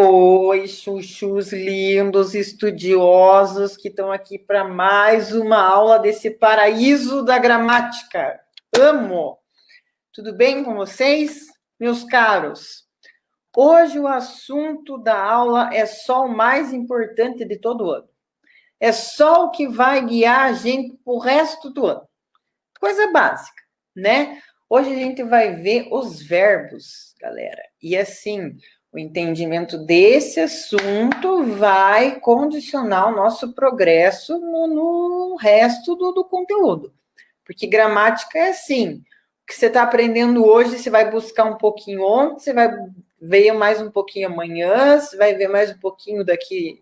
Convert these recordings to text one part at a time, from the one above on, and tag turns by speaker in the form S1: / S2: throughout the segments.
S1: Oi, chuchus lindos, estudiosos que estão aqui para mais uma aula desse paraíso da gramática. Amo! Tudo bem com vocês, meus caros? Hoje o assunto da aula é só o mais importante de todo o ano. É só o que vai guiar a gente pro resto do ano. Coisa básica, né? Hoje a gente vai ver os verbos, galera. E assim, o entendimento desse assunto vai condicionar o nosso progresso no resto do conteúdo. Porque gramática é assim, o que você está aprendendo hoje, você vai buscar um pouquinho ontem, você vai ver mais um pouquinho amanhã, você vai ver mais um pouquinho daqui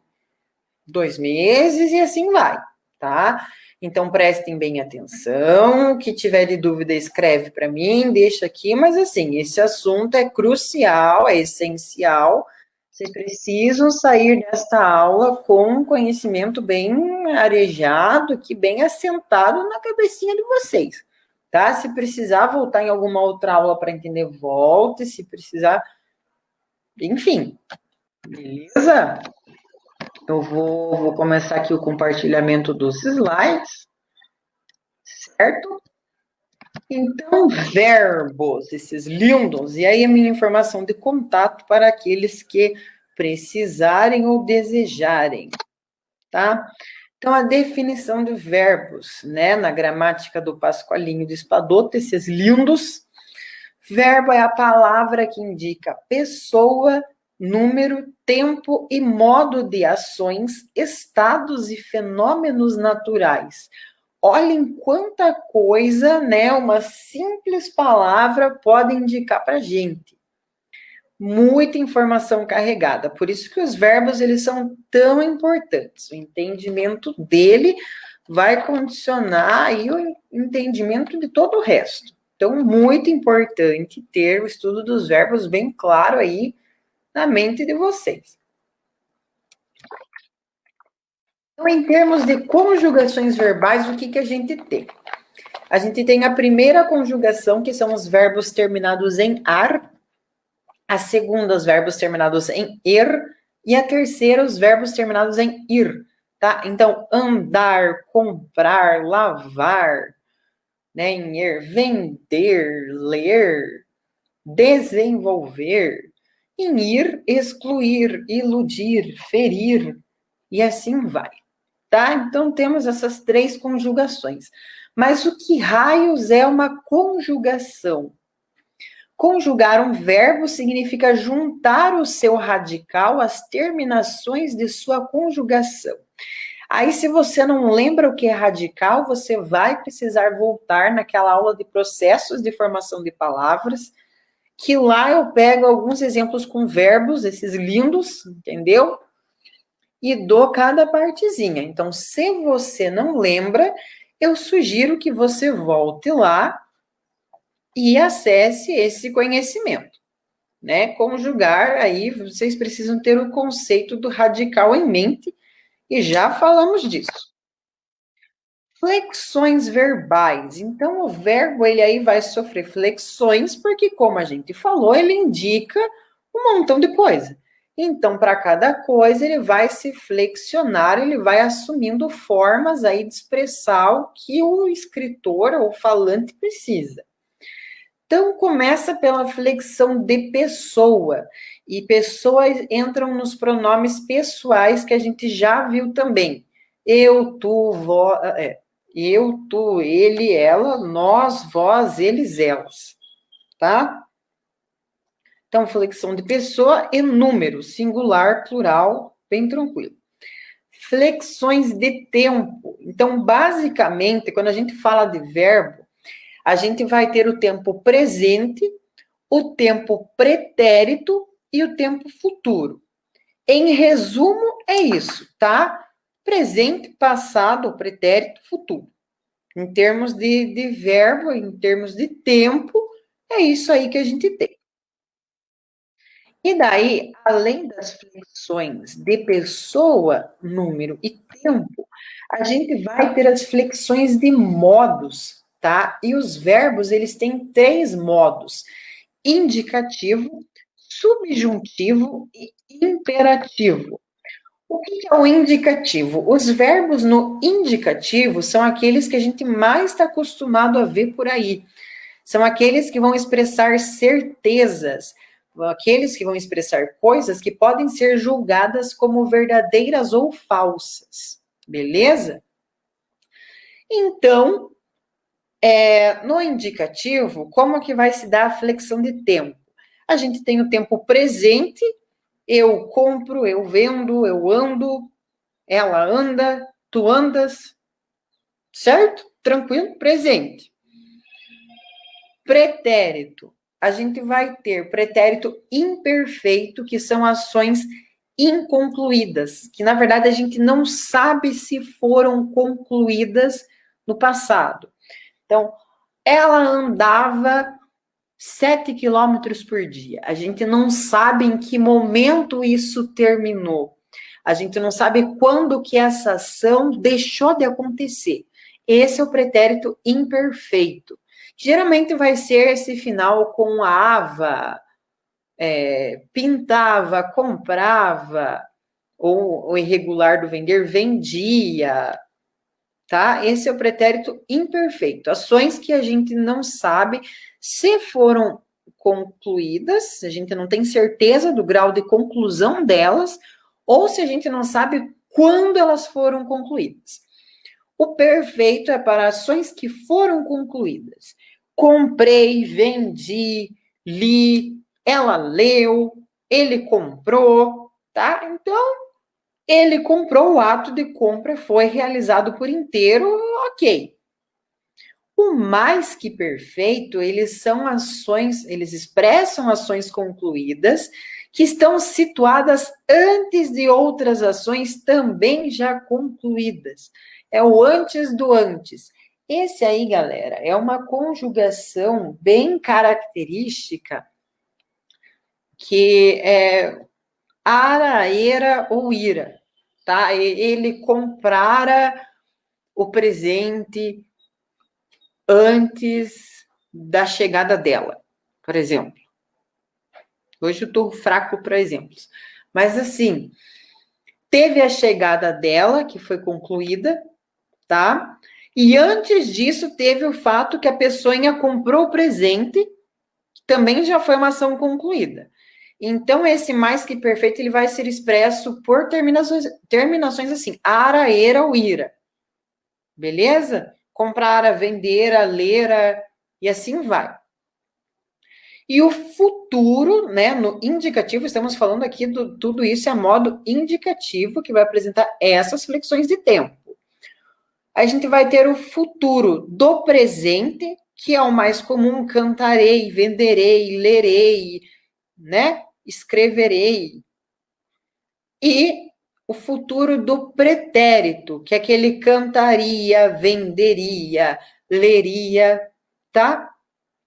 S1: 2 meses e assim vai, tá? Então, prestem bem atenção, o que tiver de dúvida, escreve para mim, deixa aqui, mas assim, esse assunto é crucial, é essencial, vocês precisam sair desta aula com um conhecimento bem arejado, aqui, bem assentado na cabecinha de vocês, tá? Se precisar voltar em alguma outra aula para entender, volte, se precisar, enfim, beleza? Eu vou começar aqui o compartilhamento dos slides, certo? Então, verbos, esses lindos, e aí a minha informação de contato para aqueles que precisarem ou desejarem, tá? Então, a definição de verbos, né, na gramática do Pascoalinho de Espadoto, esses lindos, verbo é a palavra que indica pessoa, número, tempo e modo de ações, estados e fenômenos naturais. Olhem quanta coisa, né, uma simples palavra pode indicar para a gente. Muita informação carregada. Por isso que os verbos, eles são tão importantes. O entendimento dele vai condicionar aí o entendimento de todo o resto. Então, muito importante ter o estudo dos verbos bem claro aí na mente de vocês. Então, em termos de conjugações verbais, o que a gente tem? A gente tem a primeira conjugação, que são os verbos terminados em ar, a segunda, os verbos terminados em er, e a terceira, os verbos terminados em ir, tá? Então, andar, comprar, lavar, né, em er, vender, ler, desenvolver, em ir, excluir, iludir, ferir, e assim vai, tá? Então, temos essas três conjugações. Mas o que raios é uma conjugação? Conjugar um verbo significa juntar o seu radical às terminações de sua conjugação. Aí, se você não lembra o que é radical, você vai precisar voltar naquela aula de processos de formação de palavras, que lá eu pego alguns exemplos com verbos, esses lindos, entendeu? E dou cada partezinha. Então, se você não lembra, eu sugiro que você volte lá e acesse esse conhecimento, né? Conjugar, aí vocês precisam ter o conceito do radical em mente, e já falamos disso. Flexões verbais. Então, o verbo, ele aí vai sofrer flexões, porque, como a gente falou, ele indica um montão de coisa. Então, para cada coisa, ele vai se flexionar, ele vai assumindo formas aí de expressar o que o escritor ou falante precisa. Então, começa pela flexão de pessoa. E pessoas entram nos pronomes pessoais que a gente já viu também. Eu, tu, eu, tu, ele, ela, nós, vós, eles, elas. Tá? Então, flexão de pessoa e número, singular, plural, bem tranquilo. Flexões de tempo. Então, basicamente, quando a gente fala de verbo, a gente vai ter o tempo presente, o tempo pretérito e o tempo futuro. Em resumo, é isso, tá? Presente, passado, pretérito, futuro. Em termos de verbo, em termos de tempo, é isso aí que a gente tem. E daí, além das flexões de pessoa, número e tempo, a gente vai ter as flexões de modos, tá? E os verbos, eles têm 3 modos: indicativo, subjuntivo e imperativo. O que é o indicativo? Os verbos no indicativo são aqueles que a gente mais está acostumado a ver por aí. São aqueles que vão expressar certezas, aqueles que vão expressar coisas que podem ser julgadas como verdadeiras ou falsas. Beleza? Então, no indicativo, como que vai se dar a flexão de tempo? A gente tem o tempo presente, eu compro, eu vendo, eu ando, ela anda, tu andas, certo? Tranquilo? Presente. Pretérito. A gente vai ter pretérito imperfeito, que são ações inconcluídas, que na verdade a gente não sabe se foram concluídas no passado. Então, ela andava 7 quilômetros por dia. A gente não sabe em que momento isso terminou. A gente não sabe quando que essa ação deixou de acontecer. Esse é o pretérito imperfeito. Geralmente vai ser esse final com ava, pintava, comprava, ou o irregular do vender, vendia, tá? Esse é o pretérito imperfeito. Ações que a gente não sabe se foram concluídas, a gente não tem certeza do grau de conclusão delas, ou se a gente não sabe quando elas foram concluídas. O perfeito é para ações que foram concluídas. Comprei, vendi, li, ela leu, ele comprou, tá? Então, ele comprou, o ato de compra foi realizado por inteiro, ok. O mais que perfeito, eles são ações, eles expressam ações concluídas que estão situadas antes de outras ações também já concluídas. É o antes do antes. Esse aí, galera, é uma conjugação bem característica que é ara, era ou ira, tá? Ele comprara o presente antes da chegada dela, por exemplo. Hoje eu estou fraco para exemplos. Mas, assim, teve a chegada dela, que foi concluída, tá? E antes disso, teve o fato que a pessoinha comprou o presente, que também já foi uma ação concluída. Então, esse mais que perfeito, ele vai ser expresso por terminações assim, ara, era ou ira. Beleza? Comprara, vendera, lera, e assim vai. E o futuro, né, no indicativo, estamos falando aqui do tudo isso é a modo indicativo, que vai apresentar essas flexões de tempo. A gente vai ter o futuro do presente, que é o mais comum, cantarei, venderei, lerei, né, escreverei. E o futuro do pretérito, que é aquele cantaria, venderia, leria, tá?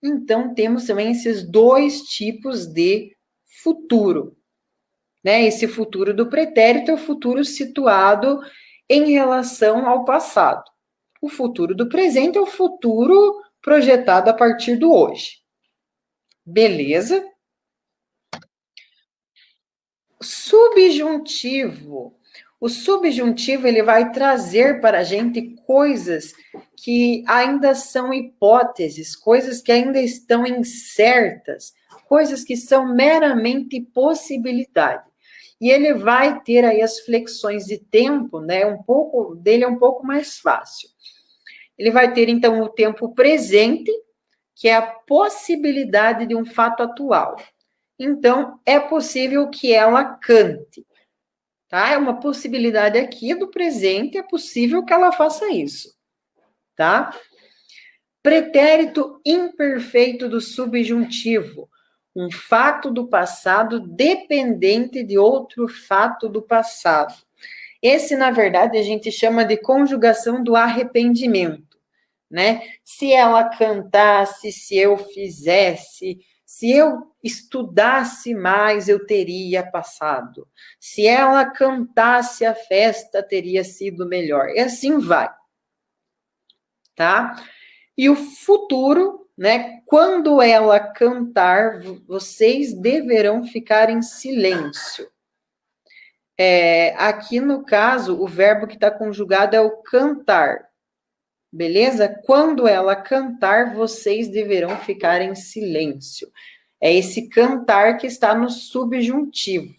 S1: Então, temos também esses 2 tipos de futuro, né? Esse futuro do pretérito é o futuro situado em relação ao passado. O futuro do presente é o futuro projetado a partir do hoje. Beleza? Subjuntivo. O subjuntivo, ele vai trazer para a gente coisas que ainda são hipóteses, coisas que ainda estão incertas, coisas que são meramente possibilidade. E ele vai ter aí as flexões de tempo, né? Um pouco dele é um pouco mais fácil. Ele vai ter, então, o tempo presente, que é a possibilidade de um fato atual. Então, é possível que ela cante. Tá? É uma possibilidade aqui do presente, é possível que ela faça isso, tá? Pretérito imperfeito do subjuntivo, um fato do passado dependente de outro fato do passado. Esse, na verdade, a gente chama de conjugação do arrependimento, né? Se ela cantasse, se eu fizesse, Se eu estudasse mais, eu teria passado. Se ela cantasse, a festa teria sido melhor. E assim vai, tá? E o futuro, né? Quando ela cantar, vocês deverão ficar em silêncio. Aqui no caso, o verbo que está conjugado é o cantar. Beleza? Quando ela cantar, vocês deverão ficar em silêncio. É esse cantar que está no subjuntivo.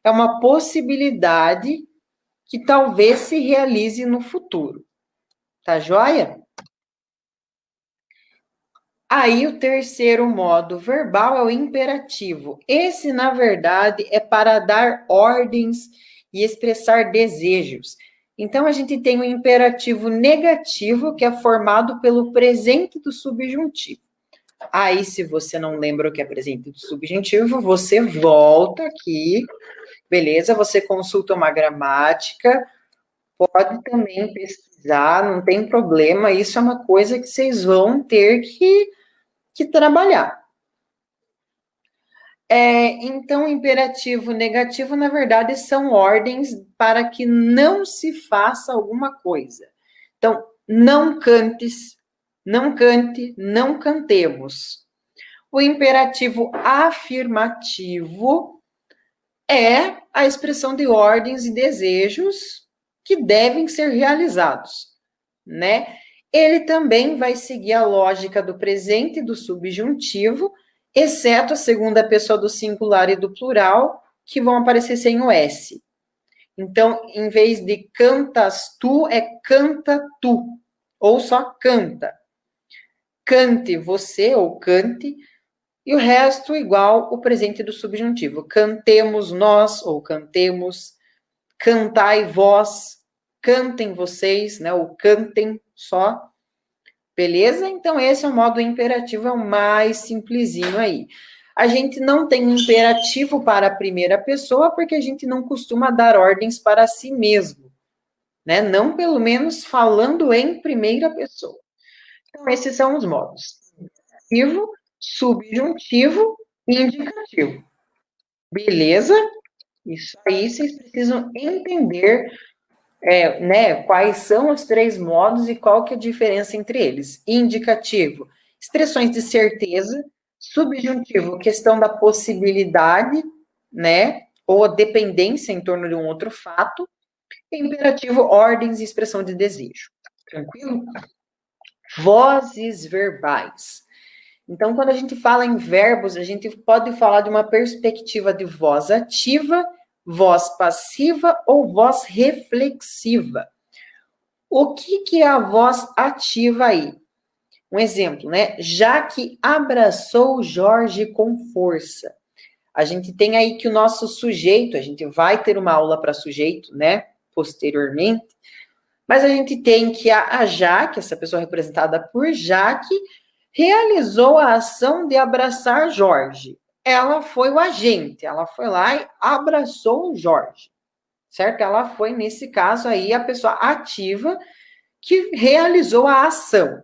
S1: É uma possibilidade que talvez se realize no futuro. Tá joia? Aí o terceiro modo verbal é o imperativo. Esse, na verdade, é para dar ordens e expressar desejos. Então, a gente tem o imperativo negativo, que é formado pelo presente do subjuntivo. Aí, se você não lembra o que é presente do subjuntivo, você volta aqui, beleza? Você consulta uma gramática, pode também pesquisar, não tem problema. Isso é uma coisa que vocês vão ter que trabalhar. Então, imperativo negativo, na verdade, são ordens para que não se faça alguma coisa. Então, não cantes, não cante, não cantemos. O imperativo afirmativo é a expressão de ordens e desejos que devem ser realizados, né? Ele também vai seguir a lógica do presente e do subjuntivo, exceto a segunda pessoa do singular e do plural, que vão aparecer sem o S. Então, em vez de cantas tu, é canta tu, ou só canta. Cante você, ou cante, e o resto igual o presente do subjuntivo. Cantemos nós, ou cantemos, cantai vós, cantem vocês, né, ou cantem só. Beleza? Então, esse é o modo imperativo, é o mais simplesinho aí. A gente não tem imperativo para a primeira pessoa, porque a gente não costuma dar ordens para si mesmo, né? Não, pelo menos, falando em primeira pessoa. Então, esses são os modos. Imperativo, subjuntivo e indicativo. Beleza? Isso aí vocês precisam entender né, quais são os três modos e qual que é a diferença entre eles. Indicativo, expressões de certeza. Subjuntivo, questão da possibilidade, né, ou a dependência em torno de um outro fato. Imperativo, ordens e expressão de desejo. Tranquilo? Vozes verbais. Então, quando a gente fala em verbos, a gente pode falar de uma perspectiva de voz ativa, voz passiva ou voz reflexiva. O que é a voz ativa aí? Um exemplo, né? Já que abraçou Jorge com força. A gente tem aí que o nosso sujeito, a gente vai ter uma aula para sujeito, né? Posteriormente. Mas a gente tem que a Jaque, essa pessoa representada por Jaque, realizou a ação de abraçar Jorge. Ela foi o agente, ela foi lá e abraçou o Jorge, certo? Ela foi, nesse caso aí, a pessoa ativa que realizou a ação.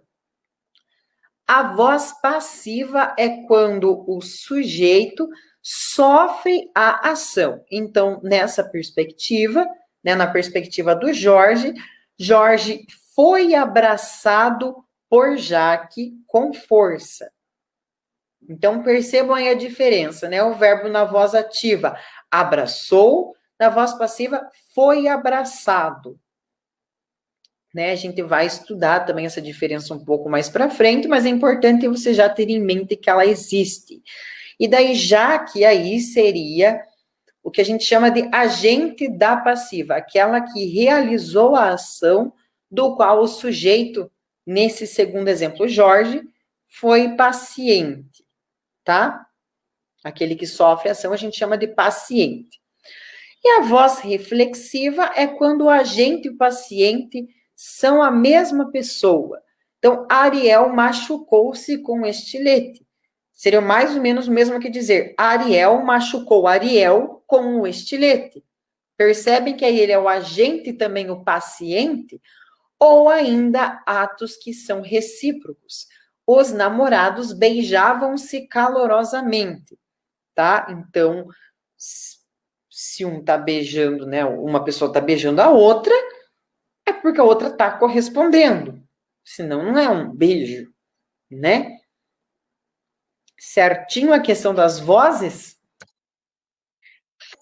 S1: A voz passiva é quando o sujeito sofre a ação. Então, nessa perspectiva, né, na perspectiva do Jorge, Jorge foi abraçado por Jaque com força. Então, percebam aí a diferença, né? O verbo na voz ativa, abraçou, na voz passiva, foi abraçado. Né? A gente vai estudar também essa diferença um pouco mais para frente, mas é importante você já ter em mente que ela existe. E daí, Jaque aí seria o que a gente chama de agente da passiva, aquela que realizou a ação do qual o sujeito, nesse segundo exemplo, Jorge, foi paciente, tá? Aquele que sofre a ação a gente chama de paciente. E a voz reflexiva é quando o agente e o paciente são a mesma pessoa. Então, Ariel machucou-se com estilete. Seria mais ou menos o mesmo que dizer Ariel machucou Ariel com o estilete. Percebem que aí ele é o agente e também o paciente? Ou ainda atos que são recíprocos. os namorados beijavam-se calorosamente, tá? Então, se um tá beijando, né, uma pessoa tá beijando a outra, é porque a outra tá correspondendo. Senão não é um beijo, né? Certinho a questão das vozes?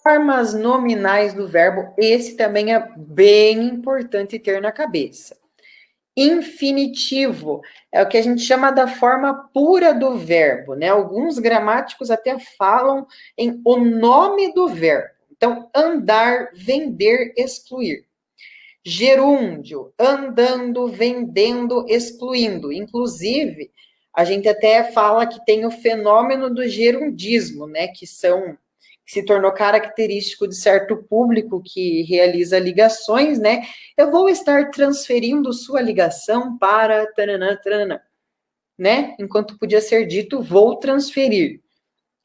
S1: Formas nominais do verbo, esse também é bem importante ter na cabeça. Infinitivo é o que a gente chama da forma pura do verbo, né? Alguns gramáticos até falam em o nome do verbo. Então, andar, vender, excluir. Gerúndio, andando, vendendo, excluindo. Inclusive, a gente até fala que tem o fenômeno do gerundismo, né? Que se tornou característico de certo público que realiza ligações, né? Eu vou estar transferindo sua ligação para taranã, taranã, né? Enquanto podia ser dito, vou transferir.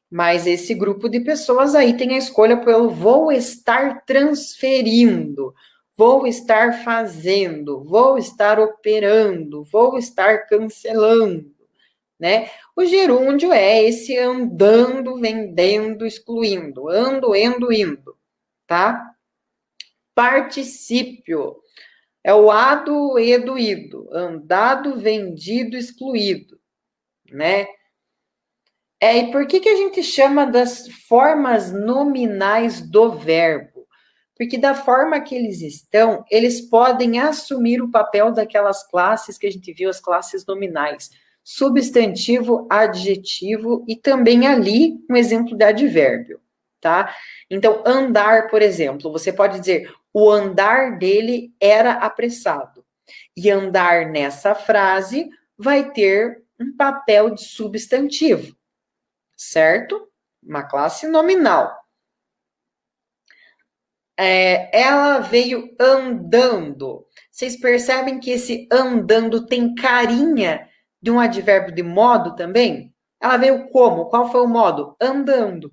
S1: Mas esse grupo de pessoas aí tem a escolha pelo vou estar transferindo, vou estar fazendo, vou estar operando, vou estar cancelando, né? O gerúndio é esse andando, vendendo, excluindo, ando, endo, indo, tá? Particípio é o ado, edo, ido, andado, vendido, excluído, né? E por que a gente chama das formas nominais do verbo? Porque da forma que eles estão, eles podem assumir o papel daquelas classes que a gente viu, as classes nominais. Substantivo, adjetivo e também ali um exemplo de advérbio, tá? Então, andar, por exemplo, você pode dizer o andar dele era apressado. E andar nessa frase vai ter um papel de substantivo, certo? Uma classe nominal. Ela veio andando. Vocês percebem que esse andando tem carinha de um advérbio de modo também? Ela veio como? Qual foi o modo? Andando,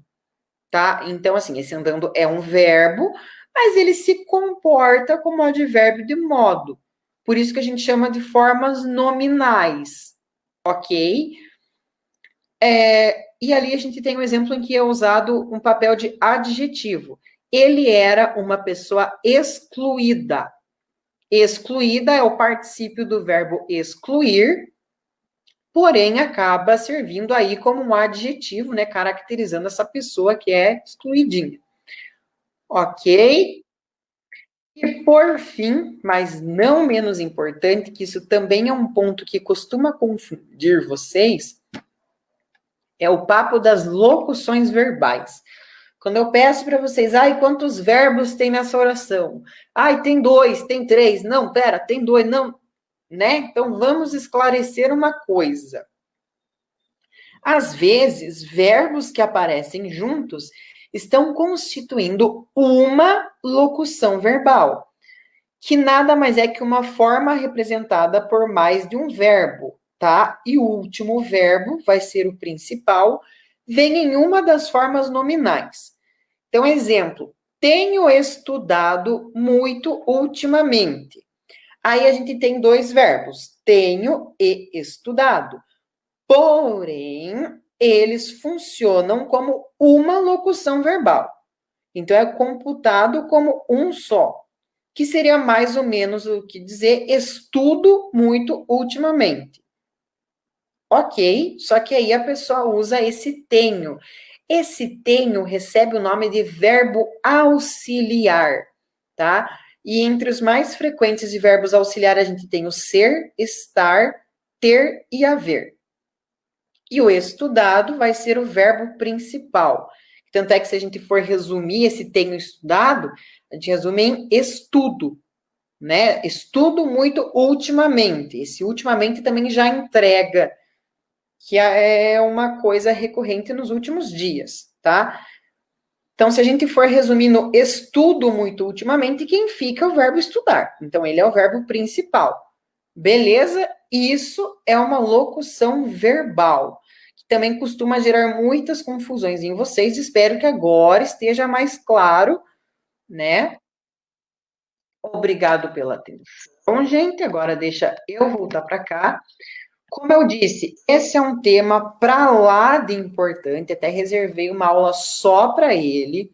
S1: tá? Então, assim, esse andando é um verbo, mas ele se comporta como advérbio de modo. Por isso que a gente chama de formas nominais, ok? E ali a gente tem um exemplo em que é usado um papel de adjetivo. Ele era uma pessoa excluída. Excluída é o particípio do verbo excluir, porém acaba servindo aí como um adjetivo, né, caracterizando essa pessoa que é excluidinha. Ok? E por fim, mas não menos importante, que isso também é um ponto que costuma confundir vocês, é o papo das locuções verbais. Quando eu peço para vocês, quantos verbos tem nessa oração? Tem 2, tem 3. Não, pera, tem 2, não, né? Então vamos esclarecer uma coisa. Às vezes, verbos que aparecem juntos estão constituindo uma locução verbal, que nada mais é que uma forma representada por mais de um verbo, tá? E o último verbo vai ser o principal, vem em uma das formas nominais. Então, exemplo, tenho estudado muito ultimamente. Aí a gente tem dois verbos, tenho e estudado. Porém, eles funcionam como uma locução verbal. Então, é computado como um só, que seria mais ou menos o que dizer estudo muito ultimamente. Ok, só que aí a pessoa usa esse tenho. Esse tenho recebe o nome de verbo auxiliar, tá? E entre os mais frequentes de verbos auxiliar, a gente tem o ser, estar, ter e haver. E o estudado vai ser o verbo principal. Tanto é que se a gente for resumir esse tenho estudado, a gente resume em estudo, né? Estudo muito ultimamente. Esse ultimamente também já entrega que é uma coisa recorrente nos últimos dias, tá? Então, se a gente for resumir no estudo muito ultimamente, quem fica é o verbo estudar. Então, ele é o verbo principal. Beleza? Isso é uma locução verbal, que também costuma gerar muitas confusões em vocês. Espero que agora esteja mais claro, né? Obrigado pela atenção, gente. Agora deixa eu voltar para cá. Como eu disse, esse é um tema para lá de importante, até reservei uma aula só para ele.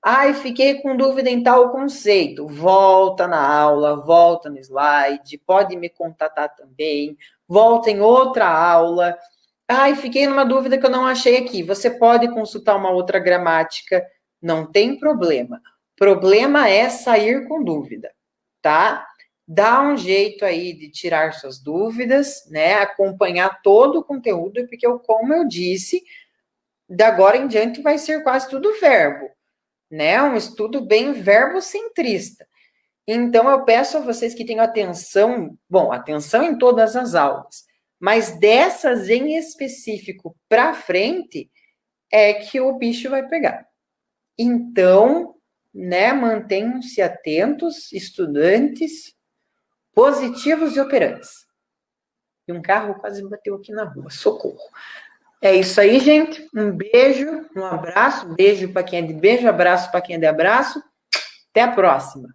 S1: Ai, fiquei com dúvida em tal conceito. Volta na aula, volta no slide, pode me contatar também, volta em outra aula. Ai, fiquei numa dúvida que eu não achei aqui. Você pode consultar uma outra gramática, não tem problema. Problema é sair com dúvida, tá? Dá um jeito aí de tirar suas dúvidas, né? Acompanhar todo o conteúdo, porque, como eu disse, da agora em diante vai ser quase tudo verbo, né? Um estudo bem verbocentrista. Então, eu peço a vocês que tenham atenção, bom, atenção em todas as aulas, mas dessas em específico para frente é que o bicho vai pegar. Então, né, mantenham-se atentos, estudantes positivos e operantes. E um carro quase me bateu aqui na rua, socorro. É isso aí, gente. Um beijo, um abraço, beijo para quem é de beijo, abraço para quem é de abraço. Até a próxima.